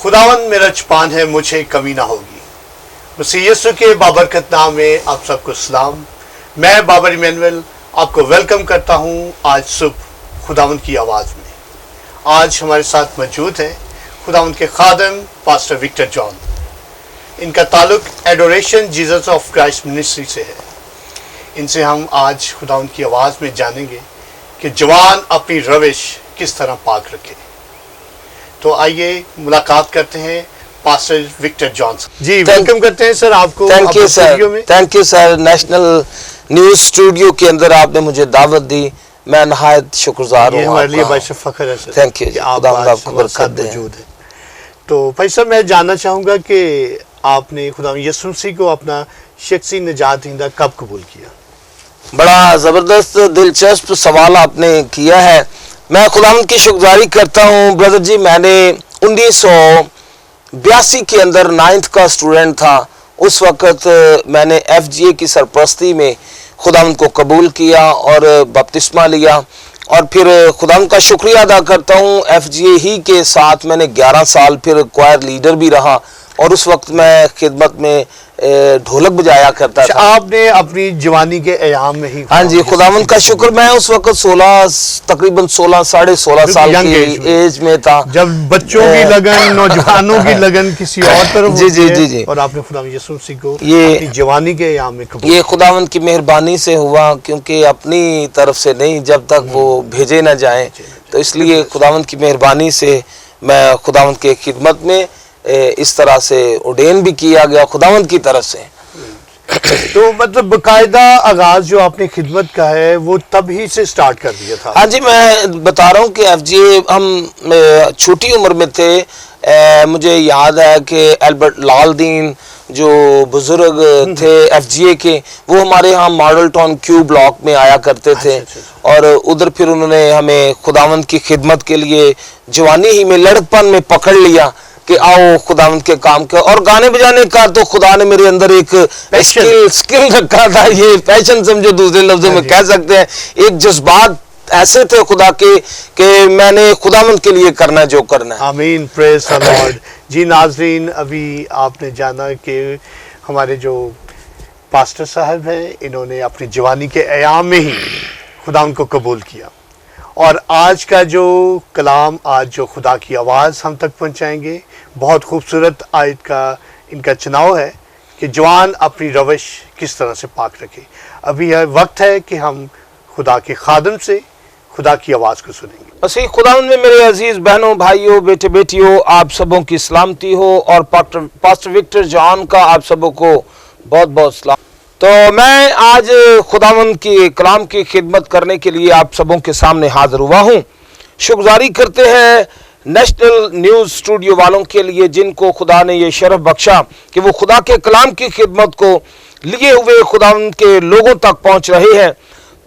खुदावन मेरा चपान है, मुझे कमी ना होगी। मसीह यीशु के बाबरकत नाम में आप सबको सलाम। मैं बाबर इमैनुअल आपको वेलकम करता हूँ आज सुबह खुदावन की आवाज़ में। आज हमारे साथ मौजूद हैं खुदावन के खादम पास्टर विक्टर जॉन। इनका ताल्लुक adoration Jesus of Christ ministry से है। इनसे हम आज खुदावन की आवाज़ में जानेंगे कि जवान अपनी रविश किस तरह पाक रखे। तो आइए मुलाकात करते हैं पास्टर विक्टर जॉन जी। वेलकम करते हैं सर आपको। Thank you sir, thank you sir. National news studio के अंदर आपने मुझे दावत दी, मैं नहायत शुक्रगुजार हूँ। हमारे लिए बाइश फ़ख्र है सर। थैंक यू, आप हमारे साथ मौजूद हैं। तो भाई साहब मैं जानना चाहूँगा कि आपने खुदा यीशु मसीह को अपना शख्सी निजात दहिंदा कब कबूल किया? बड़ा ज़बरदस्त दिलचस्प सवाल आपने किया है। मैं खुदावंद की शुक्रगुजारी करता हूँ ब्रदर जी। मैंने 1982 के अंदर 9th का स्टूडेंट था। उस वक़्त मैंने FGA की सरपरस्ती में खुदावंद को कबूल किया और बपतिस्मा लिया, और फिर खुदावंद का शुक्रिया अदा करता हूँ। FGA ही के साथ मैंने 11 साल फिर क्वायर लीडर भी रहा, और उस वक्त मैं खिदमत में ढोलक बजाया करता था। आपने अपनी जवानी के अयाम में ही? हाँ जी, खुदावंद का शुक्र। मैं उस वक्त तकरीबन 16 साढ़े 16 साल की एज में था, जब बच्चों की लगन, नौजवानों की लगन किसी और तरफ जी जी जी जी। और आपने खुदावंद यीशु मसीह को अपनी जवानी के अयाम में कबूल। ये खुदावंद की मेहरबानी से हुआ, क्योंकि अपनी तरफ से नहीं, जब तक वो भेजे ना जाएं। तो इसलिए खुदावंद की मेहरबानी से मैं खुदावंद के खिदमत में इस तरह से उडेन भी किया गया खुदावंद की तरफ से। तो मतलब बाकायदा आगाज जो आपने खिदमत का है वो तब ही से स्टार्ट कर दिया था? हाँ जी, मैं बता रहा हूँ कि FGA हम छोटी उम्र में थे। मुझे याद है कि एल्बर्ट लालदीन जो बुजुर्ग थे FGA के, वो हमारे यहाँ मॉडल टाउन क्यू ब्लॉक में आया करते थे। और उधर फिर उन्होंने हमें खुदावंद की खिदमत के लिए जवानी ही में, लड़कपन में पकड़ लिया कि आओ खुदावंद के काम के। और गाने बजाने का तो खुदा ने मेरे अंदर एक स्किल रखा था, ये पैशन समझो दूसरे लफ्जों में कह सकते हैं। एक जज्बात ऐसे थे खुदा के कि मैंने खुदावंद के लिए करना जो करना है। आमीन, प्रेज द लॉर्ड। जी नाज़रीन, अभी आपने जाना कि हमारे जो पास्टर साहब हैं, इन्होंने अपनी जवानी के अयाम में ही खुदावंद को कबूल किया। और आज का जो कलाम, आज जो खुदा की आवाज़ हम तक पहुंचाएंगे, बहुत खूबसूरत आयत का इनका चुनाव है कि जवान अपनी रविश किस तरह से पाक रखे। अभी यह वक्त है कि हम खुदा के खादम से खुदा की आवाज़ को सुनेंगे। मसीह खुदावंद में मेरे अजीज बहनों, भाइयों, बेटे बेटियों, आप सबों की सलामती हो, और पास्टर विक्टर जॉन का आप सबों को बहुत बहुत सलाम। तो मैं आज खुदावंद की कलाम की खिदमत करने के लिए आप सबों के सामने हाजिर हुआ हूँ। शुक्रगुजारी करते हैं नेशनल न्यूज़ स्टूडियो वालों के लिए, जिनको खुदा ने ये शरफ बख्शा कि वो खुदा के कलाम की खिदमत को लिए हुए खुदावंद के लोगों तक पहुँच रहे हैं।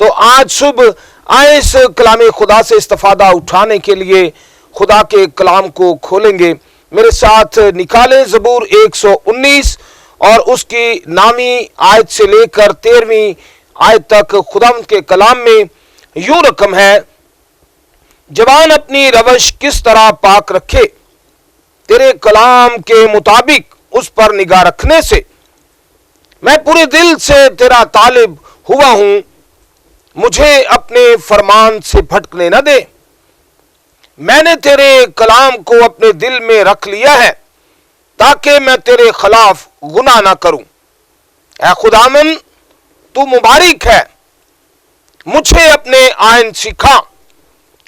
तो आज सुबह आए इस कलाम खुदा से इस्तिफादा उठाने के लिए खुदा के कलाम को खोलेंगे। मेरे साथ निकालें ज़बूर 119 और उसकी नामी आयत से लेकर 13वीं आयत तक। खुदावंद के कलाम में यूं रकम है, जवान अपनी रविश किस तरह पाक रखे, तेरे कलाम के मुताबिक उस पर निगाह रखने से मैं पूरे दिल से तेरा तालिब हुआ हूं, मुझे अपने फरमान से भटकने न दे। मैंने तेरे कलाम को अपने दिल में रख लिया है ताकि मैं तेरे खिलाफ गुनाह ना करूं। ऐ खुदावन, तू मुबारक है, मुझे अपने आइन सिखा।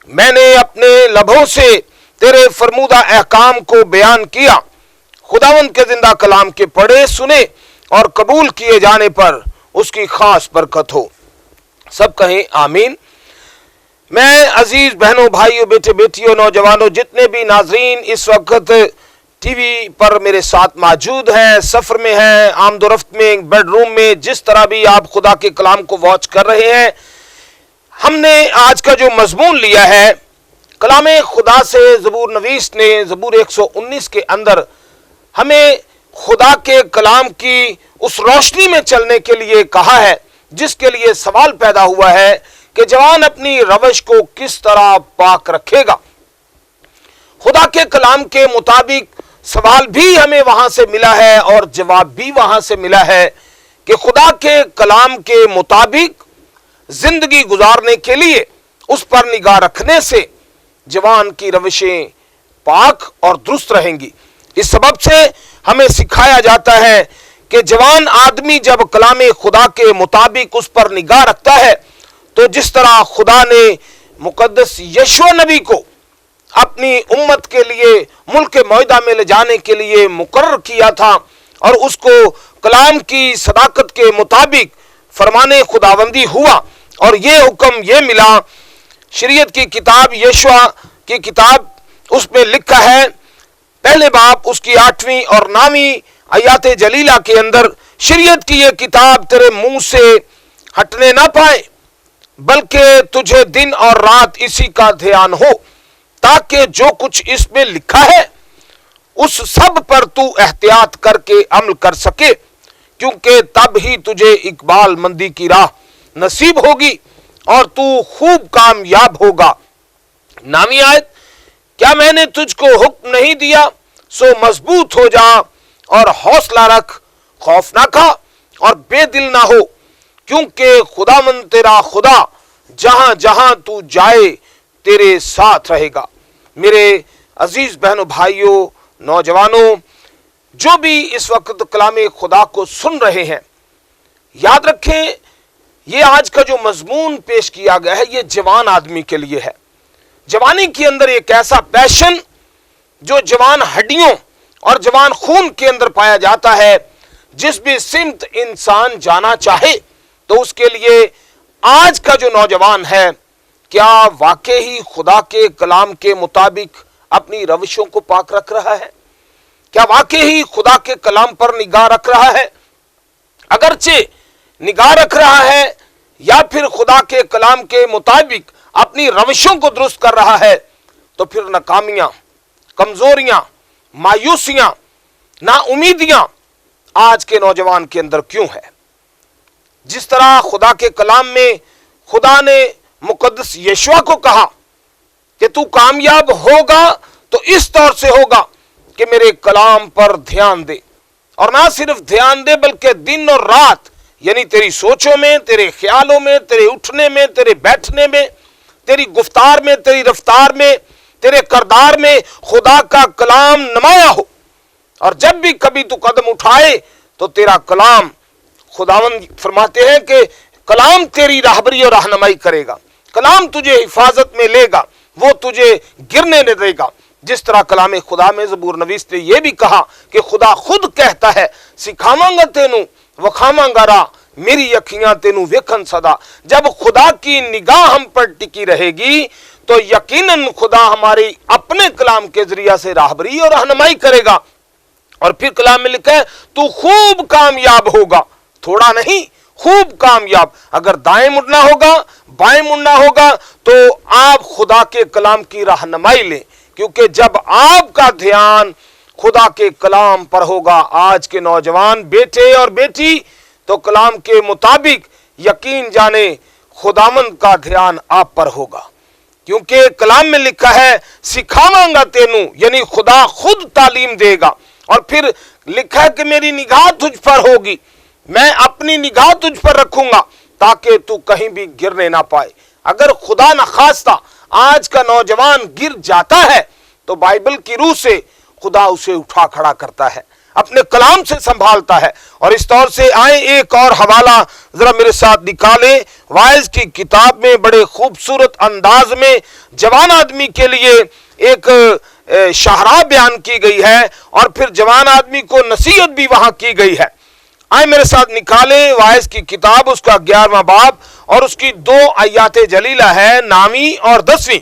मैंने अपने लबों से तेरे फरमूदा अहकाम को बयान किया। खुदावन के जिंदा कलाम के पढ़े सुने और कबूल किए जाने पर उसकी खास बरकत हो। सब कहें आमीन। मैं अजीज बहनों, भाइयों, बेटे बेटियों, नौजवानों, जितने भी नाजरीन इस वक्त टीवी पर मेरे साथ मौजूद हैं, सफर में हैं, आमदोरफ्त में, बेडरूम में, जिस तरह भी आप खुदा के कलाम को वॉच कर रहे हैं, हमने आज का जो मजमून लिया है कलाम खुदा से, ज़बूर नवीस ने ज़बूर 119 के अंदर हमें खुदा के कलाम की उस रोशनी में चलने के लिए कहा है, जिसके लिए सवाल पैदा हुआ है कि जवान अपनी रविश को किस तरह पाक रखेगा। खुदा के कलाम के मुताबिक सवाल भी हमें वहां से मिला है और जवाब भी वहां से मिला है कि खुदा के कलाम के मुताबिक जिंदगी गुजारने के लिए उस पर निगाह रखने से जवान की रविशें पाक और दुरुस्त रहेंगी। इस सबब से हमें सिखाया जाता है कि जवान आदमी जब कलाम खुदा के मुताबिक उस पर निगाह रखता है तो जिस तरह खुदा ने मुकद्दस यशूआ नबी को अपनी उम्मत के लिए मुल्क मौदा में ले जाने के लिए मुकर्रर किया था और उसको कलाम की सदाकत के मुताबिक फरमाने खुदाबंदी हुआ और ये हुक्म ये मिला, शरीयत की किताब यशूआ की किताब उसमें लिखा है पहले बाब उसकी 8वीं और 9वीं आयात जलीला के अंदर, शरीयत की ये किताब तेरे मुंह से हटने ना पाए बल्कि तुझे दिन और रात इसी का ध्यान हो ताकि जो कुछ इसमें लिखा है उस सब पर तू एहतियात करके अमल कर सके, क्योंकि तब ही तुझे इकबाल मंदी की राह नसीब होगी और तू खूब कामयाब होगा। 9वीं आयत, क्या मैंने तुझको हुक्म नहीं दिया सो मजबूत हो जा और हौसला रख, खौफ ना खा और बेदिल ना हो, क्योंकि खुदावंद तेरा खुदा जहां जहां तू जाए तेरे साथ रहेगा। मेरे अजीज बहनों भाइयों नौजवानों, जो भी इस वक्त कलाम खुदा को सुन रहे हैं, याद रखें ये आज का जो मजमून पेश किया गया है ये जवान आदमी के लिए है। जवानी के अंदर एक ऐसा पैशन जो जवान हड्डियों और जवान खून के अंदर पाया जाता है, जिस भी सिमत इंसान जाना चाहे तो उसके लिए आज का जो नौजवान है क्या वाकई ही खुदा के कलाम के मुताबिक अपनी रविशों को पाक रख रहा है? क्या वाकई ही खुदा के कलाम पर निगाह रख रहा है? अगरचे निगाह रख रहा है या फिर खुदा के कलाम के मुताबिक अपनी रविशों को दुरुस्त कर रहा है, तो फिर नाकामियां, कमजोरियां, मायूसियां, नाउमीदियां आज के नौजवान के अंदर क्यों है? जिस तरह खुदा के कलाम में खुदा ने मुकद्दस यशूआ को कहा कि तू कामयाब होगा तो इस तौर से होगा कि मेरे कलाम पर ध्यान दे, और ना सिर्फ ध्यान दे बल्कि दिन और रात, यानी तेरी सोचों में, तेरे ख्यालों में, तेरे उठने में, तेरे बैठने में, तेरी गुफ्तार में, तेरी रफ्तार में, तेरे करदार में खुदा का कलाम नुमाया हो। और जब भी कभी तू कदम उठाए तो तेरा कलाम, खुदावंद फरमाते हैं कि कलाम तेरी राहबरी और रहनुमाई करेगा, कलाम तुझे हिफाजत में लेगा, वो तुझे गिरने नहीं देगा। जिस तरह कलाम खुदा में ज़बूर नवीस ने यह भी कहा कि खुदा खुद कहता है सिखावांगा तेनू वखावांगा राह, मेरी अखियां तेनू वेखन सदा। जब खुदा की निगाह हम पर टिकी रहेगी तो यकीनन खुदा हमारी अपने कलाम के जरिया से राहबरी और रहनुमाई करेगा। और फिर कलाम में लिखा है तू खूब कामयाब होगा, थोड़ा नहीं, खूब कामयाब। अगर दाएं मुड़ना होगा, बाएं मुड़ना होगा तो आप खुदा के कलाम की रहनुमाई लें, क्योंकि जब आपका ध्यान खुदा के कलाम पर होगा, आज के नौजवान बेटे और बेटी, तो कलाम के मुताबिक यकीन जाने खुदामंद का ध्यान आप पर होगा, क्योंकि कलाम में लिखा है सिखावांगा तेनू, यानी खुदा खुद तालीम देगा। और फिर लिखा है कि मेरी निगाह तुझ पर होगी, मैं अपनी निगाह तुझ पर रखूंगा ताकि तू कहीं भी गिरने ना पाए। अगर खुदा न खास्ता आज का नौजवान गिर जाता है तो बाइबल की रूह से खुदा उसे उठा खड़ा करता है, अपने कलाम से संभालता है। और इस तौर से आए एक और हवाला जरा मेरे साथ निकालें। वाइज की किताब में बड़े खूबसूरत अंदाज में जवान आदमी के लिए एक शाहरा बयान की गई है और फिर जवान आदमी को नसीहत भी वहां की गई है। आए मेरे साथ निकालें वाइज की किताब, उसका 11वां बाब और उसकी 2 आयात जलीला है, 9वीं और 10वीं।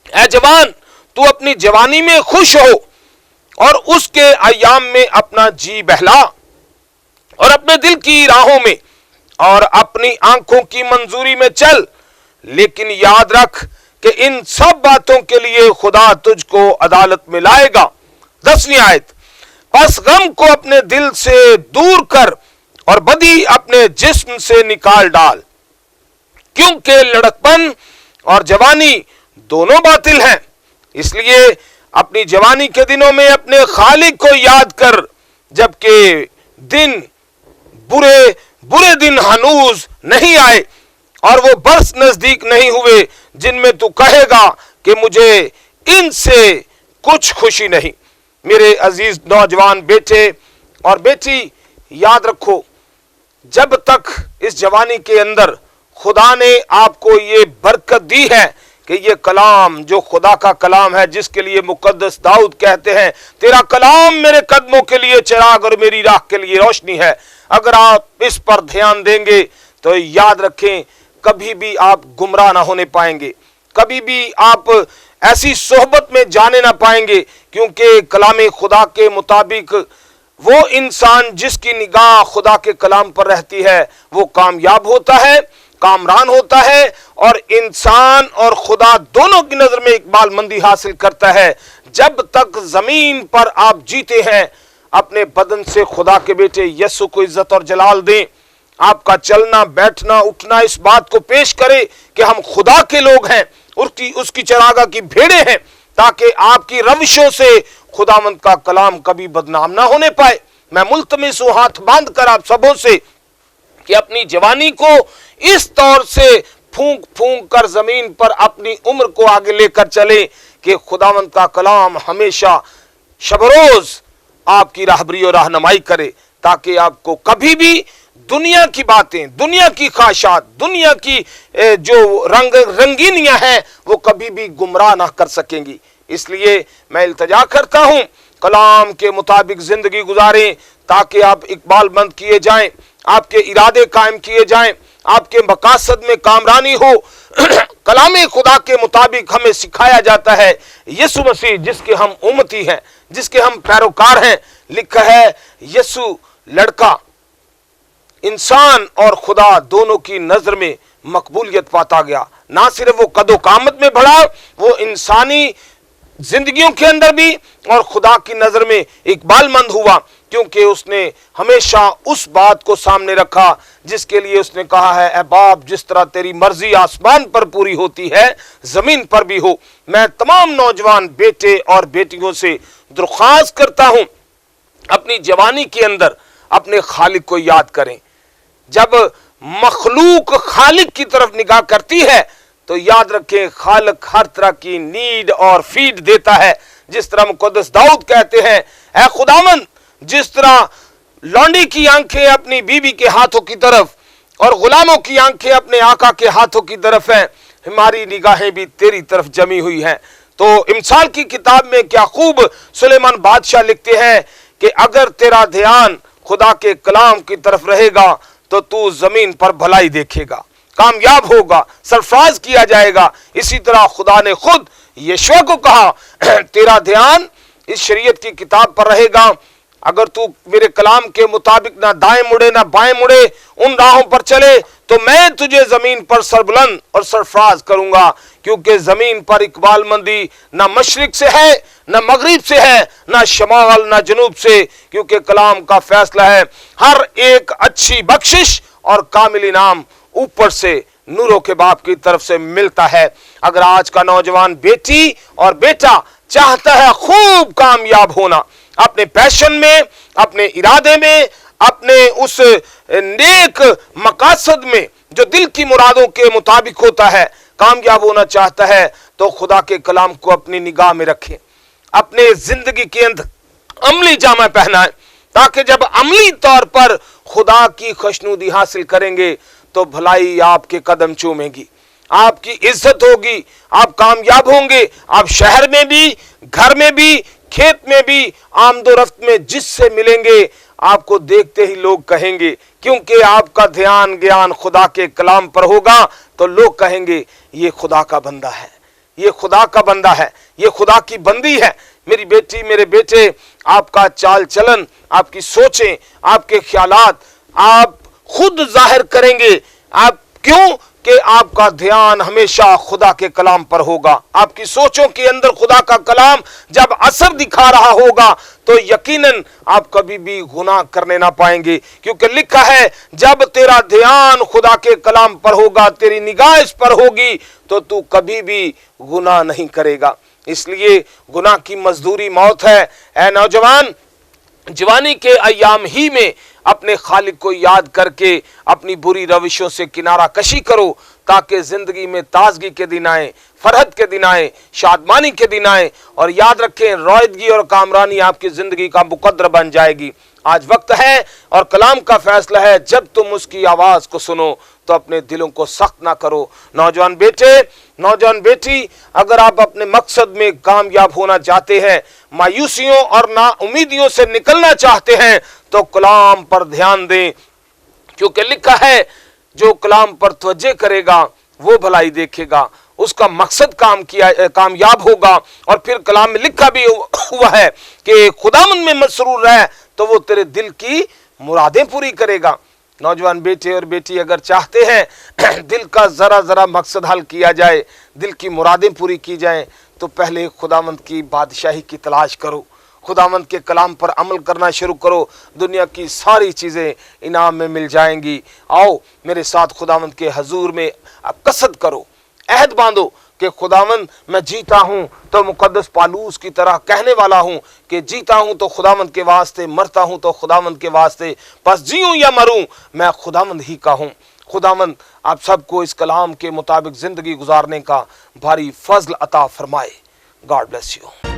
ऐ जवान, तू अपनी जवानी में खुश हो और उसके अय्याम में अपना जी बहला और अपने दिल की राहों में और अपनी आंखों की मंजूरी में चल, लेकिन याद रख कि इन सब बातों के लिए खुदा तुझको अदालत में लाएगा। 10वीं आयत, बस गम को अपने दिल से दूर कर और बदी अपने जिस्म से निकाल डाल, क्योंकि लड़कपन और जवानी दोनों बातिल हैं। इसलिए अपनी जवानी के दिनों में अपने खालिक को याद कर, जबकि दिन बुरे बुरे दिन हनूज नहीं आए और वो बरस नजदीक नहीं हुए जिनमें तू कहेगा कि मुझे इनसे कुछ खुशी नहीं। मेरे अजीज नौजवान बेटे और बेटी, याद रखो, जब तक इस जवानी के अंदर खुदा ने आपको ये बरकत दी है कि ये कलाम जो खुदा का कलाम है, जिसके लिए मुकद्दस दाऊद कहते हैं, तेरा कलाम मेरे कदमों के लिए चिराग और मेरी राह के लिए रोशनी है। अगर आप इस पर ध्यान देंगे तो याद रखें, कभी भी आप गुमराह ना होने पाएंगे, कभी भी आप ऐसी सोहबत में जाने ना पाएंगे, क्योंकि कलाम खुदा के मुताबिक वो इंसान जिसकी निगाह खुदा के कलाम पर रहती है वो कामयाब होता है, कामरान होता है और इंसान और खुदा दोनों की नजर में इकबालमंदी हासिल करता है। जब तक जमीन पर आप जीते हैं, अपने बदन से खुदा के बेटे यीशु को इज्जत और जलाल दें। आपका चलना बैठना उठना इस बात को पेश करे कि हम खुदा के लोग हैं, उसकी चरागाह की भेड़ें हैं, ताकि आपकी रविशों से खुदावंद का कलाम कभी बदनाम ना होने पाए। मैं मुल्तमिस हूं हाथ बांध कर आप सबों से कि अपनी जवानी को इस तौर से फूंक फूंक कर जमीन पर अपनी उम्र को आगे लेकर चले कि खुदावंद का कलाम हमेशा शबरोज आपकी राहबरी और रहनुमाई करे, ताकि आपको कभी भी दुनिया की बातें, दुनिया की ख्वाहिशात, दुनिया की जो रंगीनियां हैं वो कभी भी गुमराह ना कर सकेंगी। इसलिए मैं इल्तजा करता हूं, कलाम के मुताबिक जिंदगी गुजारें ताकि आप इकबालमंद किए जाएं, आपके इरादे कायम किए जाएं, आपके मकासद में कामरानी हो। कलाम खुदा के मुताबिक हमें सिखाया जाता है यीशु मसीह जिसके हम उम्मती हैं, जिसके हम पैरोकार हैं। लिखा है यीशु लड़का इंसान और खुदा दोनों की नजर में मकबूलियत पाता गया। ना सिर्फ वो कदो कामत में बढ़ा, वो इंसानी जिंदगियों के अंदर भी और खुदा की नजर में इकबालमंद हुआ, क्योंकि उसने हमेशा उस बात को सामने रखा जिसके लिए उसने कहा है, ऐ बाप, जिस तरह तेरी मर्जी आसमान पर पूरी होती है जमीन पर भी हो। मैं तमाम नौजवान बेटे और बेटियों से दरख्वास्त करता हूं, अपनी जवानी के अंदर अपने खालिक को याद करें। जब मखलूक खालिक की तरफ निगाह करती है तो याद रखें, खालिक हर तरह की नीड और फीड देता है। जिस तरह मुकद्दस दाऊद कहते हैं, ऐ खुदावंद, जिस तरह लौंडी की आंखें अपनी बीवी के हाथों की तरफ और गुलामों की आंखें अपने आका के हाथों की तरफ हैं, हमारी निगाहें भी तेरी तरफ जमी हुई हैं। तो इमसाल की किताब में क्या खूब सुलेमान बादशाह लिखते हैं कि अगर तेरा ध्यान खुदा के कलाम की तरफ रहेगा तो तू जमीन पर भलाई देखेगा, कामयाब होगा, सरफराज किया जाएगा। इसी तरह खुदा ने खुद यीशु को कहा, तेरा ध्यान इस शरीयत की किताब पर रहेगा, अगर तू मेरे कलाम के मुताबिक ना दाएं मुड़े ना बाएं मुड़े, उन राहों पर चले, तो मैं तुझे जमीन पर सरबुलंद और सरफराज करूंगा। क्योंकि जमीन पर इकबालमंदी ना मशरिक से है, ना मगरिब से है, ना शमाल ना जनूब से, क्योंकि कलाम का फैसला है हर एक अच्छी बख्शिश और कामिल इनाम ऊपर से नूरों के बाप की तरफ से मिलता है। अगर आज का नौजवान बेटी और बेटा चाहता है खूब कामयाब होना, अपने पैशन में, अपने इरादे में, अपने उस नेक मकासद में जो दिल की मुरादों के मुताबिक होता है, कामयाब होना चाहता है, तो खुदा के कलाम को अपनी निगाह में रखें, अपने जिंदगी के अंदर अमली जामा पहनाएं, ताकि जब अमली तौर पर खुदा की खुशनुदी हासिल करेंगे तो भलाई आपके कदम चूमेगी, आपकी इज्जत होगी, आप कामयाब होंगे। आप शहर में भी, घर में भी, खेत में भी, आमदोरफ्त में जिससे मिलेंगे आपको देखते ही लोग कहेंगे, क्योंकि आपका ध्यान ज्ञान खुदा के कलाम पर होगा, तो लोग कहेंगे ये खुदा का बंदा है, ये खुदा का बंदा है, ये खुदा की बंदी है। मेरी बेटी, मेरे बेटे, आपका चाल चलन, आपकी सोचें, आपके ख्यालात आप खुद जाहिर करेंगे। आप क्यों कि आपका ध्यान हमेशा खुदा के कलाम पर होगा। आपकी सोचों के अंदर खुदा का कलाम जब असर दिखा रहा होगा तो यकीनन आप कभी भी गुनाह करने ना पाएंगे, क्योंकि लिखा है जब तेरा ध्यान खुदा के कलाम पर होगा, तेरी निगाह इस पर होगी, तो तू कभी भी गुनाह नहीं करेगा। اس لیے गुनाह की मजदूरी मौत है। ऐ नौजवान, जवानी के अयाम ही में अपने खालिक को याद करके अपनी बुरी रविशों से किनारा कशी करो, ताकि जिंदगी में ताजगी के दिन आए, फरहत के दिन आए, शादमानी के दिन आए। और याद रखें, रोयदगी और कामरानी आपकी जिंदगी का मुकद्दर बन जाएगी। आज वक्त है और कलाम का फैसला है, जब तुम उसकी आवाज को सुनो तो अपने दिलों को सख्त ना करो। नौजवान बेटे, नौजवान बेटी, अगर आप अपने मकसद में कामयाब होना चाहते हैं, मायूसियों और नाउमीदियों से निकलना चाहते हैं, तो कलाम पर ध्यान दें, क्योंकि लिखा है जो कलाम पर तवज्जो करेगा वो भलाई देखेगा, उसका मकसद कामयाब होगा। और फिर कलाम में लिखा भी हुआ है कि खुदावंद में मसरूर रह तो वो तेरे दिल की मुरादें पूरी करेगा। नौजवान बेटे और बेटी, अगर चाहते हैं दिल का जरा जरा मकसद हल किया जाए, दिल की मुरादें पूरी की जाएं, तो पहले खुदावंद की बादशाही की तलाश करो, खुदावंद के कलाम पर अमल करना शुरू करो। दुनिया की सारी चीज़ें इनाम में मिल जाएंगी। आओ मेरे साथ खुदावंद के हजूर में कसद करो, अहद बांधो कि खुदावंद मैं जीता हूं तो मुकद्दस पालूस की तरह कहने वाला हूं कि जीता हूं तो खुदावंद के वास्ते, मरता हूं तो खुदावंद के वास्ते, बस जीऊं या मरूं मैं खुदावंद ही का हूं। खुदावंद आप सबको इस कलाम के मुताबिक जिंदगी गुजारने का भारी फजल अता फरमाए। God bless you.